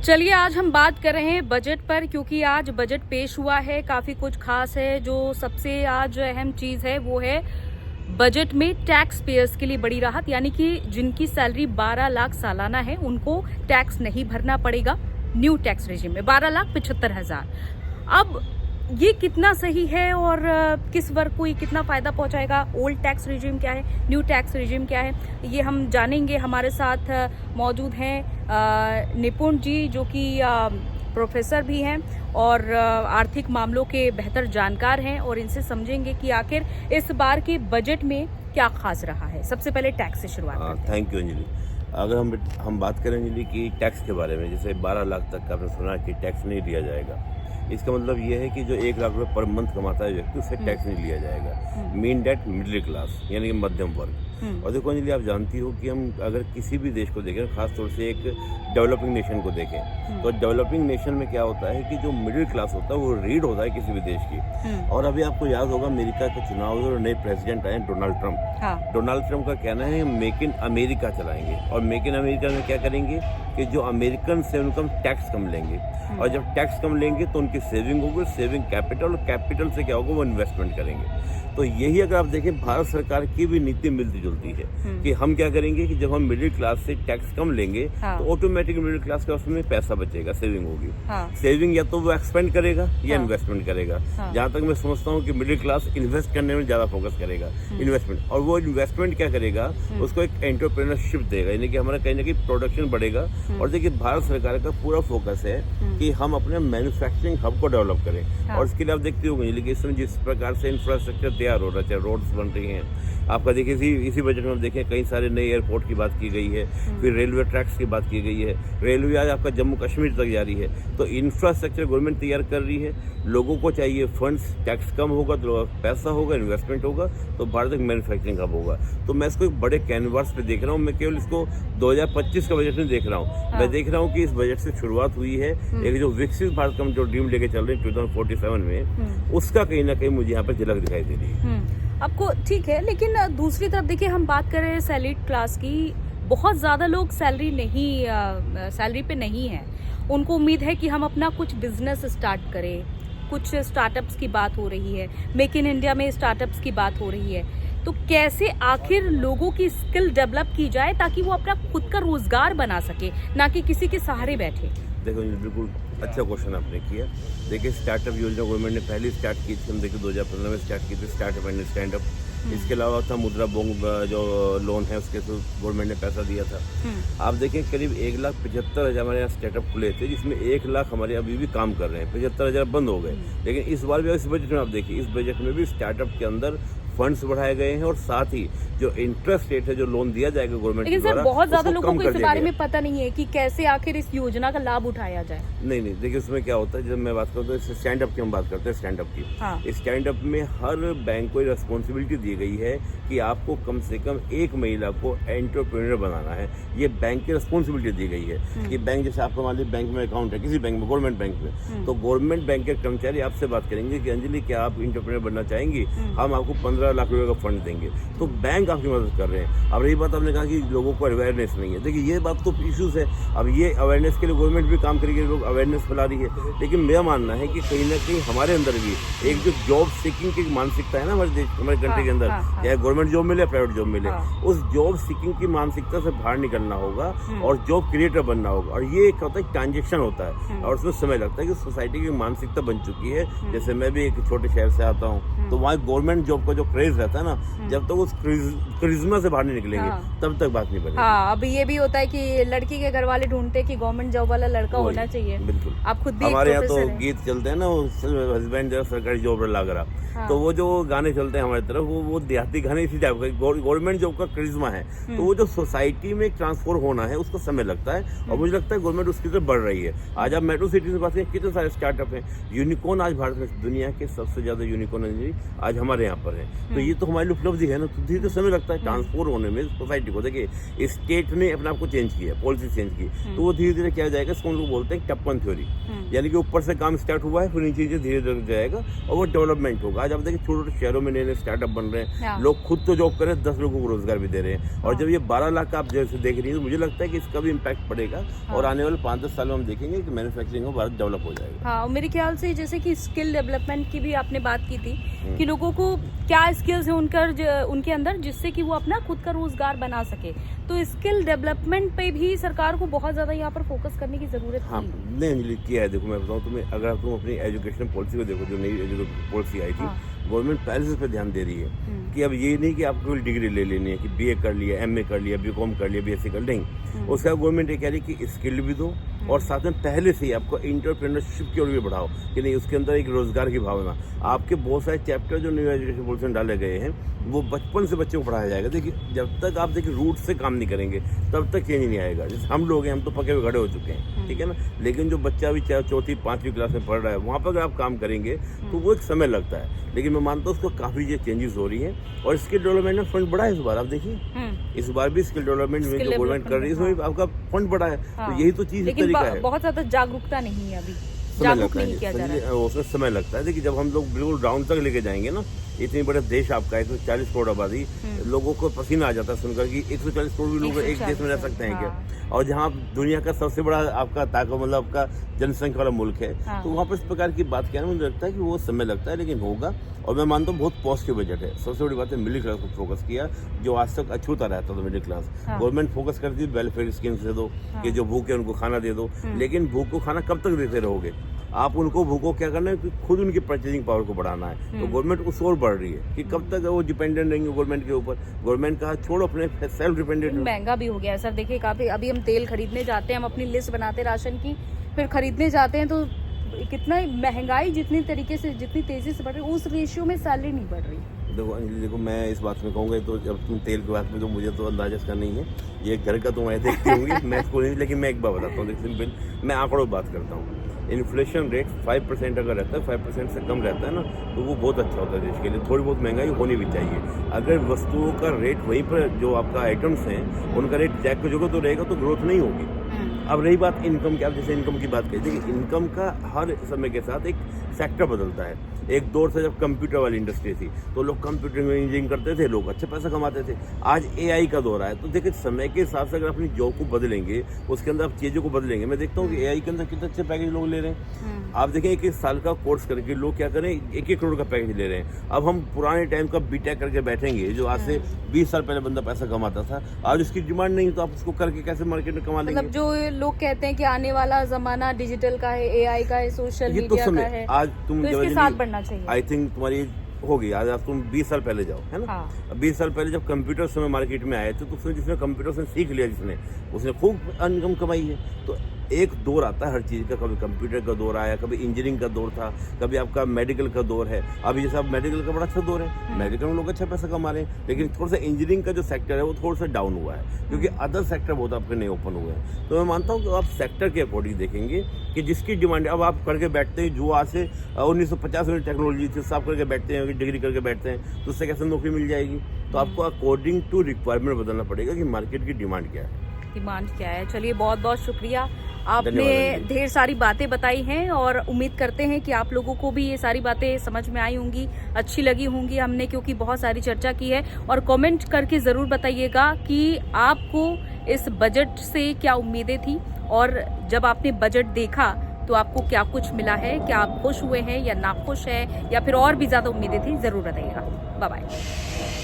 चलिए आज हम बात कर रहे हैं बजट पर, क्योंकि आज बजट पेश हुआ है। काफी कुछ खास है। जो सबसे आज अहम चीज है वो है बजट में टैक्स पेयर्स के लिए बड़ी राहत, यानी कि जिनकी सैलरी 12 लाख सालाना है उनको टैक्स नहीं भरना पड़ेगा न्यू टैक्स रेजिम में। 12,75,000। अब ये कितना सही है और किस वर्ग को ये कितना फायदा पहुंचाएगा? ओल्ड टैक्स रेजिम क्या है, न्यू टैक्स रेजिम क्या है, ये हम जानेंगे। हमारे साथ मौजूद हैं निपुण जी, जो कि प्रोफेसर भी हैं और आर्थिक मामलों के बेहतर जानकार हैं, और इनसे समझेंगे कि आखिर इस बार के बजट में क्या खास रहा है। सबसे पहले टैक्स से शुरुआत करते हैं। Thank you Anjali. अगर हम बात करें अंजलि कि टैक्स के बारे में, जैसे 12 लाख तक का आपने सुना कि टैक्स नहीं लिया जाएगा, इसका मतलब ये है कि जो 1 लाख रुपए पर मंथ कमाता है व्यक्ति, उससे टैक्स नहीं लिया जाएगा। मीन डेट मिडिल क्लास, यानी कि मध्यम वर्ग। और देखो अंजलि, आप जानती हो कि हम अगर किसी भी देश को देखें, खासतौर से एक डेवलपिंग नेशन को देखें, तो डेवलपिंग नेशन में क्या होता है कि जो मिडिल क्लास होता है वो रीड होता है किसी भी देश की। और अभी आपको याद होगा अमेरिका के चुनाव में नए प्रेसिडेंट आए डोनाल्ड ट्रंप। डोनाल्ड ट्रंप का कहना है मेक इन अमेरिका चलाएंगे, और मेक इन अमेरिका में क्या करेंगे कि जो अमेरिकन से उनका टैक्स कम लेंगे, और जब टैक्स कम लेंगे तो उनकी सेविंग होगी, सेविंग कैपिटल, और कैपिटल से क्या होगा, वो इन्वेस्टमेंट करेंगे। तो यही अगर आप देखें भारत सरकार की भी नीति मिलती जुलती है कि हम क्या करेंगे कि जब हम मिडिल क्लास से टैक्स कम लेंगे तो ऑटोमेटिक मिडिल क्लास का उसमें पैसा बचेगा, सेविंग होगी। सेविंग या तो वो एक्सपेंड करेगा या इन्वेस्टमेंट करेगा। जहां तक मैं समझता हूँ कि मिडिल क्लास इन्वेस्ट करने में ज्यादा फोकस करेगा, इन्वेस्टमेंट। और वो इन्वेस्टमेंट क्या करेगा, उसको एक एंटरप्रेन्योरशिप देगा, यानी कि हमारा कहीं ना कहीं प्रोडक्शन बढ़ेगा। और देखिए भारत सरकार का पूरा फोकस है कि हम अपने मैन्युफैक्चरिंग हब को डेवलप करें, और इसके लिए आप देखते होंगे लेकिन इस समय जिस प्रकार से इंफ्रास्ट्रक्चर तैयार हो रहा है, चाहे रोड्स बन रही हैं, आपका देखिए इसी बजट में हम देखें कई सारे नए एयरपोर्ट की बात की गई है, फिर रेलवे ट्रैक्स की बात की गई है, रेलवे आज आपका जम्मू कश्मीर तक जा रही है। तो इंफ्रास्ट्रक्चर गवर्नमेंट तैयार कर रही है। लोगों को चाहिए फंड्स, टैक्स कम होगा तो पैसा होगा, इन्वेस्टमेंट होगा, तो भारत एक मैन्युफैक्चरिंग हब होगा। तो मैं इसको एक बड़े कैनवास पे देख रहा हूँ। मैं केवल इसको 2025 का बजट नहीं देख रहा हूँ, मैं देख रहा हूँ कि इस बजट से शुरुआत हुई है एक जो विकसित भारत का हम जो ड्रीम लेके चल रहे हैं 2047 में, उसका कहीं ना कहीं मुझे यहाँ पे झलक दिखाई दे रही है। आपको ठीक है, लेकिन दूसरी तरफ देखिए हम बात कर रहे हैं सैलरीड क्लास की। बहुत ज्यादा लोग सैलरी पे नहीं है। उनको उम्मीद है कि हम अपना कुछ बिजनेस स्टार्ट करें। कुछ स्टार्टअप्स की बात हो रही है, मेक इन इंडिया में स्टार्टअप्स की बात हो रही है। तो कैसे आखिर लोगों की स्किल डेवलप की जाए ताकि वो अपना खुद का रोजगार बना सके, ना कि किसी के सहारे बैठे? देखो बिल्कुल अच्छा क्वेश्चन आपने किया। देखिए स्टार्टअप योजना गवर्नमेंट ने पहले स्टार्ट की थी, हम देखिए 2015 में स्टार्ट की थी, स्टार्टअप एंड स्टैंड अप। इसके अलावा था मुद्रा जो लोन है उसके तो गवर्नमेंट ने पैसा दिया था। आप देखें करीब 1,75,000 हमारे यहाँ स्टार्टअप खुले थे, जिसमें 1 लाख हमारे अभी भी काम कर रहे हैं, 75,000 बंद हो गए। लेकिन इस बार भी इस बजट में आप देखिए, इस बजट में भी स्टार्टअप के अंदर फंड्स बढ़ाए गए हैं, और साथ ही जो इंटरेस्ट रेट है, जो लोन दिया जाएगा गवर्नमेंट के द्वारा, बहुत ज्यादा लोगों को इस बारे में पता नहीं है कि कैसे आखिर इस योजना का लाभ उठाया जाए। नहीं देखिए उसमें क्या होता है, जब मैं बात करता हूँ स्टैंड अप की, हम बात करते हैं स्टैंड अप की। स्टैंड अप में हर बैंक को रिस्पॉन्सिबिलिटी दी गई है कि आपको कम से कम एक महिला को एंटरप्रेन्योर बनाना है। ये बैंक की रिस्पॉन्सिबिलिटी दी गई है कि बैंक, जैसे आपका मान लीजिए बैंक में अकाउंट है, किसी बैंक में, गवर्नमेंट बैंक में, तो गवर्नमेंट बैंक के कर्मचारी आपसे बात करेंगे कि अंजलि क्या आप एंटरप्रेन्योर बनना चाहेंगी, हम आपको 15 लाख रुपए का फंड देंगे। तो बैंक आपकी मदद कर रहे हैं। अब रही बात आपने कहा कि लोगों को अवेयरनेस नहीं है, देखिए ये बात तो इश्यूज है। अब ये अवेयरनेस के लिए गवर्नमेंट भी काम करेगी, लोग अवेयरनेस फैला रही है, लेकिन मेरा मानना है कि कहीं ना कहीं हमारे अंदर भी एक जो जॉब सीकिंग की मानसिकता है ना हमारे देश, हमारे कंट्री के अंदर, चाहे गवर्नमेंट जॉब मिले, प्राइवेट जॉब मिले, उस जॉब सीकिंग की मानसिकता से बाहर निकलना होगा और जॉब क्रिएटर बनना होगा। और ये एक होता है ट्रांजेक्शन होता है, और उसमें समय लगता है कि सोसाइटी की मानसिकता बन चुकी है। जैसे मैं भी एक छोटे शहर से आता हूँ, तो वहाँ गवर्नमेंट जॉब का जो क्रेज रहता है ना, जब तक उस क्रिज्मा से बाहर नहीं निकलेंगे तब तक बात नहीं बनेगी। अब ये भी होता है कि लड़की के घर वाले ढूंढते हैं कि गवर्नमेंट जॉब वाला लड़का होना चाहिए। बिल्कुल, आप खुद भी हमारे यहाँ तो गीत चलते हैं ना, हस्बैंड जरा सरकारी जॉब लग रहा, तो वो जो गाने चलते हैं हमारी तरफ, वो देहाती गाने इसी टाइप का, गवर्नमेंट जॉब का क्रिज्मा है। तो वो जो सोसाइटी में ट्रांसफर होना है उसको समय लगता है, और मुझे लगता है गवर्नमेंट उसकी तरफ बढ़ रही है। आज आप मेट्रो सिटी में बात करें, कितने सारे स्टार्टअप हैं। यूनिकॉर्न आज भारत में दुनिया के सबसे ज्यादा यूनिकॉर्न आज हमारे यहाँ पर है। तो ये तो हमारे लिए उपलब्धि है ना। तो धीरे धीरे समय लगता है ट्रांसफॉर होने में सोसाइटी को। देखिए स्टेट ने अपने आप को चेंज किया, पॉलिसी चेंज की, तो वो धीरे धीरे क्या जाएगा, इसको हम लोग बोलते हैं टप्पन थ्योरी, यानी कि ऊपर से काम स्टार्ट हुआ है फिर नीचे धीरे धीरे जाएगा और वो डेवलपमेंट होगा। आज आप देखिए छोटे छोटे शहरों में नए नए स्टार्टअप बन रहे हैं, लोग खुद तो जॉब कर रहे हैं, 10 लोगों को रोजगार भी दे रहे हैं। और जब ये 12 लाख का आप जैसे देख रही है, तो मुझे लगता है कि इसका भी इम्पैक्ट पड़ेगा और आने वाले 5-10 साल में हम देखेंगे कि मैन्युफैक्चरिंग में भारत डेवलप हो जाएगा। हाँ, मेरे ख्याल से जैसे कि स्किल डेवलपमेंट की भी आपने बात की थी कि लोगों को क्या स्किल्स है उनके अंदर जिससे कि वो अपना खुद का रोजगार बना सके, तो स्किल डेवलपमेंट पे भी सरकार को बहुत ज्यादा यहाँ पर फोकस करने की जरूरत हाँ, थी। नहीं अंजलि किया है। देखो मैं बताऊँ तुम्हें, अगर तुम अपनी एजुकेशन पॉलिसी को देखो, जो नई एजुकेशन पॉलिसी आई थी, गवर्नमेंट पहले से इस पे ध्यान दे रही है कि अब ये नहीं कि आपको कोई डिग्री ले लेनी है कि बीए कर लिया, एमए कर लिया, बीकॉम कर लिया, बीएससी कर, नहीं। उसका गवर्नमेंट ये कह रही है कि स्किल भी दो और साथ में पहले से ही आपको एंटरप्रेन्योरशिप की ओर भी बढ़ाओ, कि नहीं उसके अंदर एक रोजगार की भावना। आपके बहुत सारे चैप्टर जो न्यू एजुकेशन पॉलिसी में डाले गए हैं वो बचपन से बच्चे को पढ़ाया जाएगा। देखिए जब तक आप देखिए रूट से काम नहीं करेंगे तब तक चेंज नहीं आएगा। जैसे हम लोग हैं, हम तो पके हुए खड़े हो चुके हैं, ठीक है ना, लेकिन जो बच्चा अभी 4th 5वीं क्लास में पढ़ रहा है, वहाँ पर अगर आप काम करेंगे तो वो एक समय लगता है, लेकिन मैं मानता हूँ उसको काफ़ी ये चेंजेस हो रही हैं। और स्किल डेवलपमेंट में फंड बढ़ा है इस बार, आप देखिए इस बार भी स्किल डेवलपमेंट में जो गवर्नमेंट कर रही है इसमें आपका फंड बढ़ा है। तो यही तो चीज़ तरीका है। बहुत ज्यादा जागरूकता नहीं है, अभी समय लगता है, उसमें समय लगता है। देखिए जब हम लोग बिल्कुल ग्राउंड तक लेके जाएंगे ना, इतनी बड़े देश आपका 140 करोड़ आबादी, लोगों को पसीना आ जाता है सुनकर कि 140 करोड़ लोग एक देश में रह सकते हैं क्या। और जहाँ दुनिया का सबसे बड़ा आपका ताकत मतलब आपका जनसंख्या वाला मुल्क है, तो वहाँ पर इस प्रकार की बात कहना मुझे लगता है कि वो समय लगता है, लेकिन होगा। और मैं मानता हूँ बहुत पॉजिटिव बजट है। सबसे बड़ी बात है मिडिल क्लास को फोकस किया, जो आज तक अछूता रहता था मिडिल क्लास। गवर्नमेंट फोकस करती है वेलफेयर स्कीम्स दे दो, कि जो भूखे उनको खाना दे दो, लेकिन भूख को खाना कब तक देते रहोगे आप उनको? भूखों क्या करना है कि खुद उनकी परचेजिंग पावर को बढ़ाना है। तो गवर्नमेंट उस ओर बढ़ रही है कि कब तक वो डिपेंडेंट रहेंगे गवर्नमेंट के ऊपर। गवर्नमेंट कहा छोड़ो, अपने सेल्फ डिपेंडेंट। महंगा भी हो गया है सर, देखिए काफी। अभी हम तेल खरीदने जाते हैं, हम अपनी लिस्ट बनाते हैं राशन की, फिर खरीदने जाते हैं तो कितना महंगाई जितनी तेजी से बढ़ रही है, उस रेशियो में सैलरी नहीं बढ़ रही। देखो अंजलि, देखो मैं इस बात में कहूँगा, तो जब तुम तेल की बात में, तो मुझे तो अंदाजा इसका नहीं है, ये घर का तुम ऐसे देखती होंगी, मैं इसको नहीं, लेकिन मैं एक बात बताता हूँ, सिंपल मैं आंकड़ों बात करता हूँ। इन्फ्लेशन रेट 5% अगर रहता है, 5% से कम रहता है ना, तो वो बहुत अच्छा होता है देश के लिए। थोड़ी बहुत महंगाई होनी भी चाहिए। अगर वस्तुओं का रेट वहीं पर जो आपका आइटम्स हैं उनका रेट जैक की जगह तो रहेगा, तो ग्रोथ नहीं होगी। अब रही बात इनकम की, आप जैसे इनकम की बात करिए, इनकम का हर समय के साथ एक सेक्टर बदलता है। एक दौर से जब कंप्यूटर वाली इंडस्ट्री थी तो लोग कंप्यूटर में इंजीनियरिंग करते थे, लोग अच्छे पैसा कमाते थे। आज एआई का दौर है, तो देखिए समय के हिसाब से अगर अपनी जॉब को बदलेंगे, उसके अंदर आप चीज़ों को बदलेंगे। मैं देखता हूँ कि एआई के अंदर कितने अच्छे पैकेज लोग ले रहे हैं। आप देखें 1 साल का कोर्स करके लोग क्या करें, 1 करोड़ का पैकेज ले रहे हैं। अब हम पुराने टाइम का बीटेक करके बैठेंगे, जो आज से 20 साल पहले बंदा पैसा कमाता था, आज उसकी डिमांड नहीं, तो आप उसको करके कैसे मार्केट में कमा लेंगे। मतलब जो लोग कहते हैं कि आने वाला जमाना डिजिटल का है, एआई का है, सोशल मीडिया का है, आज तुम तो इसके साथ बढ़ना चाहिए। आई थिंक तुम्हारी होगी, आज आप तुम 20 साल पहले जाओ, है ना। 20 साल पहले जब कंप्यूटर समय मार्केट में आए थे, तो उसने जिसने कंप्यूटर से सीख लिया, उसने खूब इनकम कमाई है। तो एक दौर आता है हर चीज़ का, कभी कंप्यूटर का दौर आया, कभी इंजीनियरिंग का दौर था, कभी आपका मेडिकल का दौर है। अभी जैसे आप मेडिकल का बड़ा अच्छा दौर है, मेडिकल में लोग अच्छा पैसा कमा रहे हैं, लेकिन थोड़ा सा इंजीनियरिंग का जो सेक्टर है वो थोड़ा सा डाउन हुआ है, क्योंकि अदर सेक्टर बहुत आपके नहीं ओपन हुए हैं। तो मैं मानता हूँ कि आप सेक्टर के अकॉर्डिंग देखेंगे कि जिसकी डिमांड, अब आप करके बैठते हैं जो आज से 1950 में टेक्नोलॉजी थी, सब करके बैठते हैं, डिग्री करके बैठते हैं, तो उससे कैसे नौकरी मिल जाएगी। तो आपको अकॉर्डिंग टू रिक्वायरमेंट बदलना पड़ेगा कि मार्केट की डिमांड क्या है। डिमांड क्या है। चलिए बहुत बहुत शुक्रिया, आपने ढेर सारी बातें बताई हैं और उम्मीद करते हैं कि आप लोगों को भी ये सारी बातें समझ में आई होंगी, अच्छी लगी होंगी हमने, क्योंकि बहुत सारी चर्चा की है। और कमेंट करके ज़रूर बताइएगा कि आपको इस बजट से क्या उम्मीदें थी, और जब आपने बजट देखा तो आपको क्या कुछ मिला है, क्या आप खुश हुए हैं या नाखुश हैं, या फिर और भी ज़्यादा उम्मीदें थी, ज़रूर बताइएगा। Bye bye.